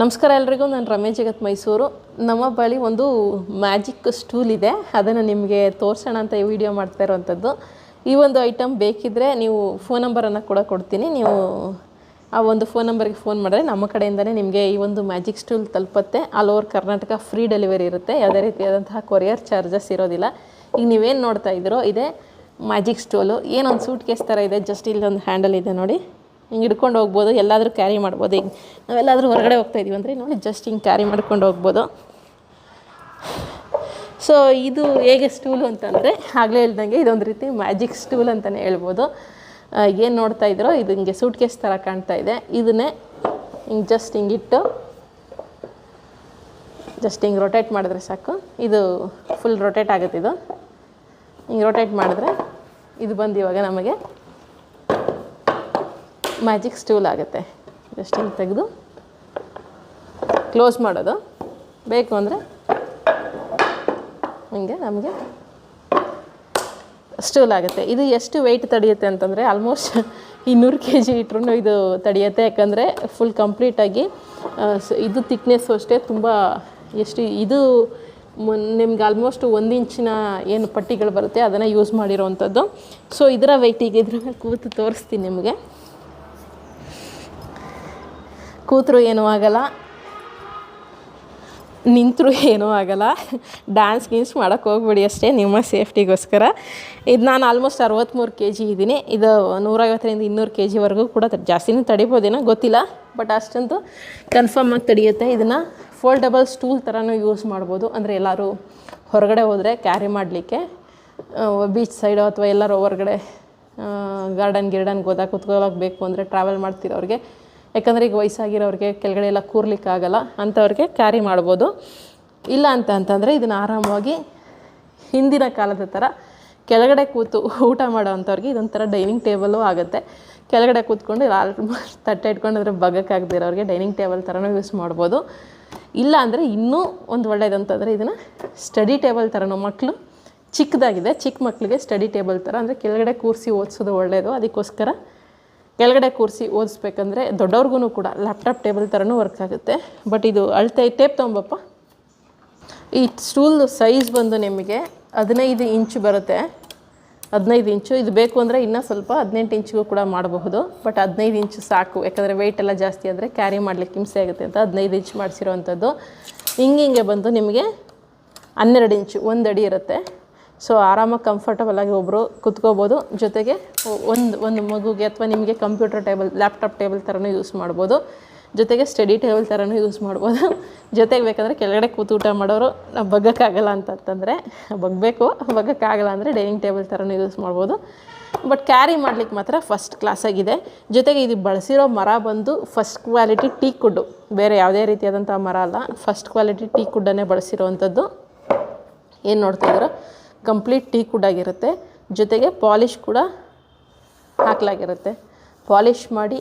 ನಮಸ್ಕಾರ ಎಲ್ರಿಗೂ. ನಾನು ರಮೇಶ್ ಜಗತ್ ಮೈಸೂರು. ನಮ್ಮ ಬಳಿ ಒಂದು ಮ್ಯಾಜಿಕ್ ಸ್ಟೂಲ್ ಇದೆ, ಅದನ್ನು ನಿಮಗೆ ತೋರಿಸೋಣ ಅಂತ ಈ ವಿಡಿಯೋ ಮಾಡ್ತಾ ಇರೋವಂಥದ್ದು. ಈ ಒಂದು ಐಟಮ್ ಬೇಕಿದ್ದರೆ ನೀವು ಫೋನ್ ನಂಬರನ್ನು ಕೂಡ ಕೊಡ್ತೀನಿ. ನೀವು ಆ ಒಂದು ಫೋನ್ ನಂಬರ್ಗೆ ಫೋನ್ ಮಾಡಿದ್ರೆ ನಮ್ಮ ಕಡೆಯಿಂದನೇ ನಿಮಗೆ ಈ ಒಂದು ಮ್ಯಾಜಿಕ್ ಸ್ಟೂಲ್ ತಲುಪುತ್ತೆ. All over Karnataka free delivery ಇರುತ್ತೆ, ಯಾವುದೇ ರೀತಿಯಾದಂತಹ ಕೊರಿಯರ್ ಚಾರ್ಜಸ್ ಇರೋದಿಲ್ಲ. ಈಗ ನೀವೇನು ನೋಡ್ತಾ ಇದ್ದೀರೋ ಇದೆ ಮ್ಯಾಜಿಕ್ ಸ್ಟೂಲು. ಏನೊಂದು ಸೂಟ್ ಕೇಸ್ ಥರ ಇದೆ, ಜಸ್ಟ್ ಇಲ್ಲೊಂದು ಹ್ಯಾಂಡಲ್ ಇದೆ ನೋಡಿ, ಹಿಂಗೆ ಹಿಡ್ಕೊಂಡು ಹೋಗ್ಬೋದು, ಎಲ್ಲಾದರೂ ಕ್ಯಾರಿ ಮಾಡ್ಬೋದು. ಈಗ ನಾವೆಲ್ಲಾದರೂ ಹೊರಗಡೆ ಹೋಗ್ತಾಯಿದ್ದೀವಿ ಅಂದರೆ ನೋಡಿ ಜಸ್ಟ್ ಹಿಂಗೆ ಕ್ಯಾರಿ ಮಾಡ್ಕೊಂಡು ಹೋಗ್ಬೋದು. ಸೊ ಇದು ಹೇಗೆ ಸ್ಟೂಲು ಅಂತಂದರೆ ಆಗಲೇ ಹೇಳ್ದಂಗೆ ಇದೊಂದು ರೀತಿ ಮ್ಯಾಜಿಕ್ ಸ್ಟೂಲ್ ಅಂತಲೇ ಹೇಳ್ಬೋದು. ಏನು ನೋಡ್ತಾ ಇದ್ದೀರೋ ಇದು ಹಿಂಗೆ ಸೂಟ್ ಕೇಸ್ ಥರ ಕಾಣ್ತಾ ಇದೆ. ಇದನ್ನೇ ಹಿಂಗೆ ಜಸ್ಟ್ ಹಿಂಗಿಟ್ಟು ಜಸ್ಟ್ ಹಿಂಗೆ ರೊಟೇಟ್ ಮಾಡಿದ್ರೆ ಸಾಕು, ಇದು ಫುಲ್ ರೊಟೇಟ್ ಆಗುತ್ತೆ. ಇದು ಹಿಂಗೆ ರೊಟೇಟ್ ಮಾಡಿದ್ರೆ ಇದು ಬಂದು ಇವಾಗ ನಮಗೆ ಮ್ಯಾಜಿಕ್ ಸ್ಟೂಲ್ ಆಗುತ್ತೆ. ಜಸ್ಟ್ ಹಿಂಗೆ ತೆಗೆದು ಕ್ಲೋಸ್ ಮಾಡೋದು. ಬೇಕು ಅಂದರೆ ಹಿಂಗೆ ನಮಗೆ ಸ್ಟೂಲ್ ಆಗುತ್ತೆ. ಇದು ಎಷ್ಟು ವೆಯ್ಟ್ ತಡೆಯುತ್ತೆ ಅಂತಂದರೆ ಆಲ್ಮೋಸ್ಟ್ 200 kg ಇಟ್ರೂ ಇದು ತಡೆಯುತ್ತೆ. ಯಾಕಂದರೆ ಫುಲ್ ಕಂಪ್ಲೀಟಾಗಿ ಇದು ತಿಕ್ನೆಸ್ಸು ಅಷ್ಟೇ ತುಂಬ ಎಷ್ಟು ಇದು ನಿಮ್ಗೆ ಆಲ್ಮೋಸ್ಟ್ 1 ಇಂಚಿನ ಏನು ಪಟ್ಟಿಗಳು ಬರುತ್ತೆ ಅದನ್ನು ಯೂಸ್ ಮಾಡಿರೋವಂಥದ್ದು. ಸೊ ಇದರ ವೆಯ್ಟಿಗೆ ಇದ್ರ ಮೇಲೆ ಕೂತು ತೋರಿಸ್ತೀನಿ ನಿಮಗೆ. ಕೂತರು ಏನೂ ಆಗಲ್ಲ, ನಿಂತರೂ ಏನೂ ಆಗಲ್ಲ. ಡ್ಯಾನ್ಸ್ ಗೀನ್ಸ್ ಮಾಡೋಕ್ಕೆ ಹೋಗ್ಬಿಡಿ ಅಷ್ಟೇ ನಿಮ್ಮ ಸೇಫ್ಟಿಗೋಸ್ಕರ. ಇದು ನಾನು ಆಲ್ಮೋಸ್ಟ್ 63 kg ಇದ್ದೀನಿ. ಇದು 150ರಿಂದ 200 kgವರೆಗೂ ಕೂಡ ಜಾಸ್ತಿನೇ ತಡಿಬೋದೇನೋ ಗೊತ್ತಿಲ್ಲ, ಬಟ್ ಅಷ್ಟಂತೂ ಕನ್ಫರ್ಮಾಗಿ ತಡೆಯುತ್ತೆ. ಇದನ್ನು ಫೋಲ್ಡಬಲ್ ಸ್ಟೂಲ್ ಥರನೂ ಯೂಸ್ ಮಾಡ್ಬೋದು. ಅಂದರೆ ಎಲ್ಲರೂ ಹೊರಗಡೆ ಹೋದರೆ ಕ್ಯಾರಿ ಮಾಡಲಿಕ್ಕೆ, ಬೀಚ್ ಸೈಡು ಅಥವಾ ಎಲ್ಲರೂ ಹೊರಗಡೆ ಗಾರ್ಡನ್ಗೆ ಹೋದಾಗ ಕೂತ್ಕೊಳ್ಳೋಕೆ ಬೇಕು ಅಂದರೆ ಟ್ರಾವೆಲ್ ಮಾಡ್ತಿರೋರಿಗೆ, ಯಾಕಂದರೆ ಈಗ ವಯಸ್ಸಾಗಿರೋರಿಗೆ ಕೆಳಗಡೆ ಎಲ್ಲ ಕೂರ್ಲಿಕ್ಕಾಗಲ್ಲ ಅಂಥವ್ರಿಗೆ ಕ್ಯಾರಿ ಮಾಡ್ಬೋದು. ಇಲ್ಲ ಅಂತಂದರೆ ಇದನ್ನು ಆರಾಮವಾಗಿ ಹಿಂದಿನ ಕಾಲದ ಥರ ಕೆಳಗಡೆ ಕೂತು ಊಟ ಮಾಡೋ ಅಂಥವ್ರಿಗೆ ಇದೊಂಥರ ಡೈನಿಂಗ್ ಟೇಬಲು ಆಗುತ್ತೆ. ಕೆಳಗಡೆ ಕೂತ್ಕೊಂಡು ತಟ್ಟೆ ಇಟ್ಕೊಂಡ್ರೆ ಬಗ್ಗಕ್ಕಾಗದಿರೋರಿಗೆ ಡೈನಿಂಗ್ ಟೇಬಲ್ ಥರನೂ ಯೂಸ್ ಮಾಡ್ಬೋದು. ಇಲ್ಲ ಅಂದರೆ ಇನ್ನೂ ಒಂದು ಒಳ್ಳೆಯದಂತಂದರೆ ಇದನ್ನು ಸ್ಟಡಿ ಟೇಬಲ್ ಥರನೂ, ಮಕ್ಕಳು ಚಿಕ್ಕದಾಗಿದೆ, ಚಿಕ್ಕ ಮಕ್ಕಳಿಗೆ ಸ್ಟಡಿ ಟೇಬಲ್ ಥರ ಅಂದರೆ ಕೆಳಗಡೆ ಕೂರಿಸಿ ಓದಿಸೋದು ಒಳ್ಳೆಯದು. ಅದಕ್ಕೋಸ್ಕರ ಕೆಳಗಡೆ ಕೂರಿಸಿ ಓದಿಸ್ಬೇಕಂದ್ರೆ ದೊಡ್ಡವ್ರಿಗೂ ಕೂಡ ಲ್ಯಾಪ್ಟಾಪ್ ಟೇಬಲ್ ಥರನೂ ವರ್ಕ್ ಆಗುತ್ತೆ. ಬಟ್ ಇದು ಅಳತೆ ಟೇಪ್ ತೊಗೊಂಬಪ್ಪ. ಈ ಸ್ಟೂಲ್ ಸೈಜ್ ಬಂದು ನಿಮಗೆ 15 ಇಂಚು ಬರುತ್ತೆ. 15 ಇಂಚು. ಇದು ಬೇಕು ಅಂದರೆ ಇನ್ನೂ ಸ್ವಲ್ಪ 18 ಇಂಚಿಗೂ ಕೂಡ ಮಾಡಬಹುದು, ಬಟ್ 15 ಇಂಚು ಸಾಕು. ಯಾಕಂದರೆ ವೆಯ್ಟ್ ಎಲ್ಲ ಜಾಸ್ತಿ ಆದರೆ ಕ್ಯಾರಿ ಮಾಡಲಿಕ್ಕೆ ಹಿಂಸೆ ಆಗುತ್ತೆ ಅಂತ 15 ಇಂಚು ಮಾಡಿಸಿರೋವಂಥದ್ದು. ಹಿಂಗೆ ಬಂದು ನಿಮಗೆ 12 ಇಂಚು, 1 ಅಡಿ ಇರುತ್ತೆ. ಸೊ ಆರಾಮಾಗಿ ಕಂಫರ್ಟಬಲಾಗಿ ಒಬ್ಬರು ಕುತ್ಕೋಬೋದು. ಜೊತೆಗೆ ಒಂದು ಮಗುಗೆ ಅಥವಾ ನಿಮಗೆ ಕಂಪ್ಯೂಟರ್ ಟೇಬಲ್, ಲ್ಯಾಪ್ಟಾಪ್ ಟೇಬಲ್ ಥರನೂ ಯೂಸ್ ಮಾಡ್ಬೋದು. ಜೊತೆಗೆ ಸ್ಟಡಿ ಟೇಬಲ್ ಥರನೂ ಯೂಸ್ ಮಾಡ್ಬೋದು. ಜೊತೆಗೆ ಬೇಕಂದರೆ ಕೆಳಗಡೆ ಕೂತು ಊಟ ಮಾಡೋರು ನಾವು ಬಗ್ಗಕ್ಕಾಗಲ್ಲ ಅಂತಂದರೆ ಬಗ್ಗಕ್ಕಾಗಲ್ಲ ಅಂದರೆ ಡೈನಿಂಗ್ ಟೇಬಲ್ ಥರನೂ ಯೂಸ್ ಮಾಡ್ಬೋದು. ಬಟ್ ಕ್ಯಾರಿ ಮಾಡ್ಲಿಕ್ಕೆ ಮಾತ್ರ ಫಸ್ಟ್ ಕ್ಲಾಸಾಗಿದೆ. ಜೊತೆಗೆ ಇದು ಬಳಸಿರೋ ಮರ ಬಂದು ಫಸ್ಟ್ ಕ್ವಾಲಿಟಿ ಟೀಕ್ ವುಡ್ಡು, ಬೇರೆ ಯಾವುದೇ ರೀತಿಯಾದಂಥ ಮರ ಅಲ್ಲ, ಫಸ್ಟ್ ಕ್ವಾಲಿಟಿ ಟೀಕ್ ವುಡ್ಡನ್ನೇ ಬಳಸಿರೋವಂಥದ್ದು. ಏನು ನೋಡ್ತಾ ಇದ್ದೀರೋ ಕಂಪ್ಲೀಟ್ ಟೀಕ್ ವುಡ್ ಆಗಿರುತ್ತೆ. ಜೊತೆಗೆ ಪಾಲಿಷ್ ಕೂಡ ಹಾಕಲಾಗಿರುತ್ತೆ. ಪಾಲಿಷ್ ಮಾಡಿ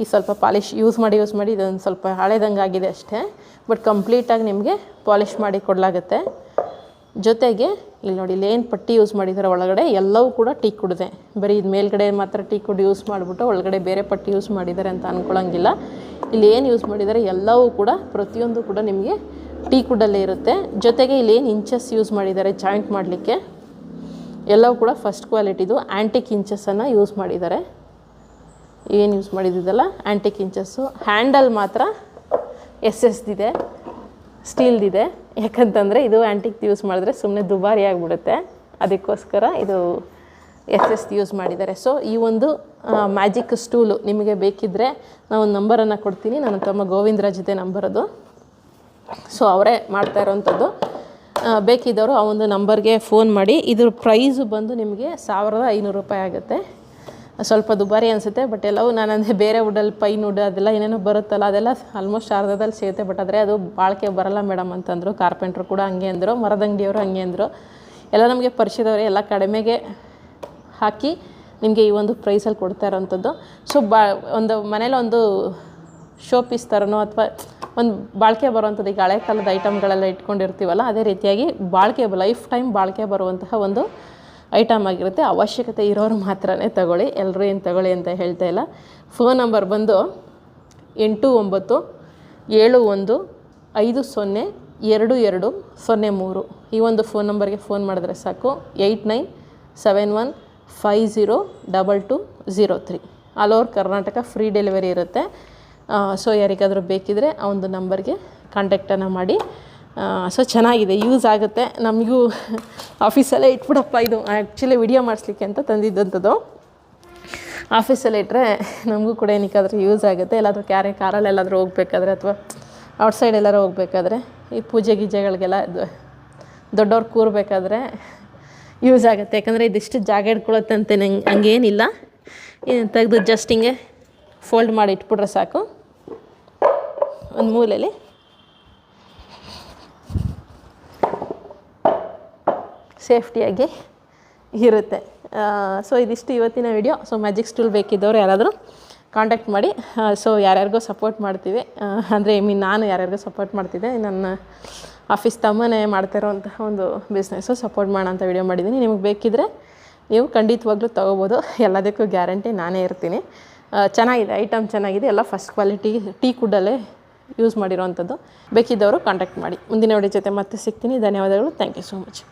ಈ ಸ್ವಲ್ಪ ಪಾಲಿಷ್ ಯೂಸ್ ಮಾಡಿ ಇದೊಂದು ಸ್ವಲ್ಪ ಹಳೆದಂಗೆ ಆಗಿದೆ ಅಷ್ಟೇ, ಬಟ್ ಕಂಪ್ಲೀಟಾಗಿ ನಿಮಗೆ ಪಾಲಿಷ್ ಮಾಡಿ ಕೊಡಲಾಗುತ್ತೆ. ಜೊತೆಗೆ ಇಲ್ಲಿ ನೋಡಿ, ಇಲ್ಲಿ ಏನು ಪಟ್ಟಿ ಯೂಸ್ ಮಾಡಿದ್ದಾರೆ ಒಳಗಡೆ ಎಲ್ಲವೂ ಕೂಡ ಟೀಕ್ ವುಡ್ದೆ. ಬರೀ ಇದು ಮೇಲ್ಗಡೆ ಮಾತ್ರ ಟೀಕ್ ವುಡ್ ಯೂಸ್ ಮಾಡಿಬಿಟ್ಟು ಒಳಗಡೆ ಬೇರೆ ಪಟ್ಟಿ ಯೂಸ್ ಮಾಡಿದ್ದಾರೆ ಅಂತ ಅಂದ್ಕೊಳ್ಳೋಂಗಿಲ್ಲ. ಇಲ್ಲಿ ಏನು ಯೂಸ್ ಮಾಡಿದ್ದಾರೆ ಎಲ್ಲವೂ ಕೂಡ ಪ್ರತಿಯೊಂದು ಕೂಡ ನಿಮಗೆ ಟೀಕ್ ವುಡ್ಡಲ್ಲೇ ಇರುತ್ತೆ. ಜೊತೆಗೆ ಇಲ್ಲಿ ಏನು ಇಂಚಸ್ ಯೂಸ್ ಮಾಡಿದ್ದಾರೆ ಜಾಯಿಂಟ್ ಮಾಡಲಿಕ್ಕೆ ಎಲ್ಲವೂ ಕೂಡ ಫಸ್ಟ್ ಕ್ವಾಲಿಟಿದು ಆ್ಯಂಟಿಕ್ ಇಂಚಸ್ಸನ್ನು ಯೂಸ್ ಮಾಡಿದ್ದಾರೆ. ಏನು ಯೂಸ್ ಮಾಡಿದ್ದಲ್ಲ ಆ್ಯಂಟಿಕ್ ಇಂಚಸ್ಸು. ಹ್ಯಾಂಡಲ್ ಮಾತ್ರ ಎಸ್ದಿದೆ, ಸ್ಟೀಲ್ದಿದೆ. ಯಾಕಂತಂದರೆ ಇದು ಆ್ಯಂಟಿಕ್ ಯೂಸ್ ಮಾಡಿದ್ರೆ ಸುಮ್ಮನೆ ದುಬಾರಿ ಆಗಿಬಿಡುತ್ತೆ, ಅದಕ್ಕೋಸ್ಕರ ಇದು ಯೂಸ್ ಮಾಡಿದ್ದಾರೆ. ಸೊ ಈ ಒಂದು ಮ್ಯಾಜಿಕ್ ಸ್ಟೂಲು ನಿಮಗೆ ಬೇಕಿದ್ದರೆ ನಾನು ಒಂದು ನಂಬರನ್ನು ಕೊಡ್ತೀನಿ. ನನ್ನ ತಮ್ಮ ಗೋವಿಂದರಾಜ್ ಇದೆ ನಂಬರದು. ಸೊ ಅವರೇ ಮಾಡ್ತಾ ಇರೋವಂಥದ್ದು. ಬೇಕಿದ್ದವರು ಆ ಒಂದು ನಂಬರ್ಗೆ ಫೋನ್ ಮಾಡಿ. ಇದ್ರ ಪ್ರೈಸು ಬಂದು ನಿಮಗೆ 1500 ರೂಪಾಯಿ ಆಗುತ್ತೆ. ಸ್ವಲ್ಪ ದುಬಾರಿ ಅನಿಸುತ್ತೆ, ಬಟ್ ಎಲ್ಲವೂ ನಾನಂದರೆ ಬೇರೆ ವುಡ್ಡಲ್ಲಿ ಪೈನ್ ವುಡ್ ಅದೆಲ್ಲ ಏನೇನೋ ಬರುತ್ತಲ್ಲ ಅದೆಲ್ಲ ಆಲ್ಮೋಸ್ಟ್ ಅರ್ಧದಲ್ಲಿ ಸಿಗುತ್ತೆ. ಬಟ್ ಆದರೆ ಅದು ಬಾಳಿಕೆ ಬರಲ್ಲ ಮೇಡಮ್ ಅಂತಂದರು. ಕಾರ್ಪೆಂಟ್ರು ಕೂಡ ಹಂಗೆ ಅಂದರು, ಮರದಂಗಡಿಯವರು ಹಂಗೆ ಅಂದರು. ಎಲ್ಲ ನಮಗೆ ಪರಿಚಯದವರೇ, ಎಲ್ಲ ಕಡಿಮೆಗೆ ಹಾಕಿ ನಿಮಗೆ ಈ ಒಂದು ಪ್ರೈಸಲ್ಲಿ ಕೊಡ್ತಾ ಇರೋವಂಥದ್ದು. ಸೊ ಒಂದು ಮನೇಲಿ ಒಂದು ಶೋ ಪೀಸ್ ಥರನೋ ಅಥವಾ ಒಂದು ಬಾಳಿಕೆ ಬರುವಂಥದ್ದು, ಈಗ ಹಳೆ ಕಾಲದ ಐಟಮ್ಗಳೆಲ್ಲ ಇಟ್ಕೊಂಡಿರ್ತೀವಲ್ಲ ಅದೇ ರೀತಿಯಾಗಿ ಲೈಫ್ ಟೈಮ್ ಬಾಳಿಕೆ ಬರುವಂತಹ ಒಂದು ಐಟಮ್ ಆಗಿರುತ್ತೆ. ಅವಶ್ಯಕತೆ ಇರೋರು ಮಾತ್ರನೇ ತಗೊಳ್ಳಿ, ಎಲ್ಲರೂ ಏನು ತಗೊಳ್ಳಿ ಅಂತ ಹೇಳ್ತಾ ಇಲ್ಲ. ಫೋನ್ ನಂಬರ್ ಬಂದು 89 71502203 ಈ ಒಂದು ಫೋನ್ ನಂಬರ್ಗೆ ಫೋನ್ ಮಾಡಿದ್ರೆ ಸಾಕು. 8971502203 all over Karnataka free delivery ಇರುತ್ತೆ. ಸೊ ಯಾರಿಗಾದರೂ ಬೇಕಿದ್ದರೆ ಆ ಒಂದು ನಂಬರ್ಗೆ ಕಾಂಟ್ಯಾಕ್ಟನ್ನು ಮಾಡಿ. ಸೊ ಚೆನ್ನಾಗಿದೆ, ಯೂಸ್ ಆಗುತ್ತೆ. ನಮಗೂ ಆಫೀಸಲ್ಲೇ ಇಟ್ಬಿಡಪ್ಪ, ಇದು ಆ್ಯಕ್ಚುಲಿ ವಿಡಿಯೋ ಮಾಡಿಸ್ಲಿಕ್ಕೆ ಅಂತ ತಂದಿದ್ದಂಥದ್ದು. ಆಫೀಸಲ್ಲಿ ಇಟ್ಟರೆ ನಮಗೂ ಕೂಡ ಏನಕ್ಕಾದ್ರೂ ಯೂಸ್ ಆಗುತ್ತೆ. ಎಲ್ಲಾದರೂ ಕಾರಲ್ಲಿ ಎಲ್ಲಾದರೂ ಹೋಗ್ಬೇಕಾದ್ರೆ ಅಥವಾ ಔಟ್ಸೈಡ್ ಎಲ್ಲರೂ ಹೋಗ್ಬೇಕಾದ್ರೆ ಈ ಪೂಜೆ ಗೀಜೆಗಳಿಗೆಲ್ಲ ದೊಡ್ಡವ್ರು ಕೂರಬೇಕಾದ್ರೆ ಯೂಸ್ ಆಗುತ್ತೆ. ಯಾಕಂದರೆ ಇದಿಷ್ಟು ಜಾಗ ಇಟ್ಕೊಳತ್ತೆ ಅಂತ ಹಂಗೇನಿಲ್ಲ. ತೆಗೆದು ಜಸ್ಟ್ ಹಿಂಗೆ ಫೋಲ್ಡ್ ಮಾಡಿ ಇಟ್ಬಿಟ್ರೆ ಸಾಕು. ಒಂದು ಮೂಲೆಯಲ್ಲಿ ಸೇಫ್ಟಿಯಾಗಿ ಇರುತ್ತೆ. ಸೊ ಇದಿಷ್ಟು ಇವತ್ತಿನ ವಿಡಿಯೋ. ಸೊ ಮ್ಯಾಜಿಕ್ ಸ್ಟೂಲ್ ಬೇಕಿದ್ದವರು ಯಾರಾದರೂ ಕಾಂಟ್ಯಾಕ್ಟ್ ಮಾಡಿ. ಸೊ ಯಾರ್ಯಾರಿಗೋ ಸಪೋರ್ಟ್ ಮಾಡ್ತೀವಿ, ಅಂದರೆ ನಾನು ಯಾರ್ಯಾರಿಗೋ ಸಪೋರ್ಟ್ ಮಾಡ್ತಿದ್ದೆ. ನನ್ನ ಆಫೀಸ್ ತಮ್ಮನೇ ಮಾಡ್ತಿರೋಂತಹ ಒಂದು ಬಿಸ್ನೆಸ್ಸು ಸಪೋರ್ಟ್ ಮಾಡೋಣ ಅಂತ ವಿಡಿಯೋ ಮಾಡಿದ್ದೀನಿ. ನಿಮಗೆ ಬೇಕಿದ್ದರೆ ನೀವು ಖಂಡಿತವಾಗ್ಲೂ ತೊಗೋಬೋದು. ಎಲ್ಲದಕ್ಕೂ ಗ್ಯಾರಂಟಿ ನಾನೇ ಇರ್ತೀನಿ. ಚೆನ್ನಾಗಿದೆ, ಐಟಮ್ ಚೆನ್ನಾಗಿದೆ, ಎಲ್ಲ ಫಸ್ಟ್ ಕ್ವಾಲಿಟಿ ಟೀಕ್ ವುಡ್ಡಲ್ಲೇ ಯೂಸ್ ಮಾಡಿರೋವಂಥದ್ದು. ಬೇಕಿದ್ದವರು ಕಾಂಟ್ಯಾಕ್ಟ್ ಮಾಡಿ. ಮುಂದಿನ ವಿಡಿಯೋ ಜೊತೆ ಮತ್ತೆ ಸಿಗ್ತೀನಿ. ಧನ್ಯವಾದಗಳು. Thank you so much.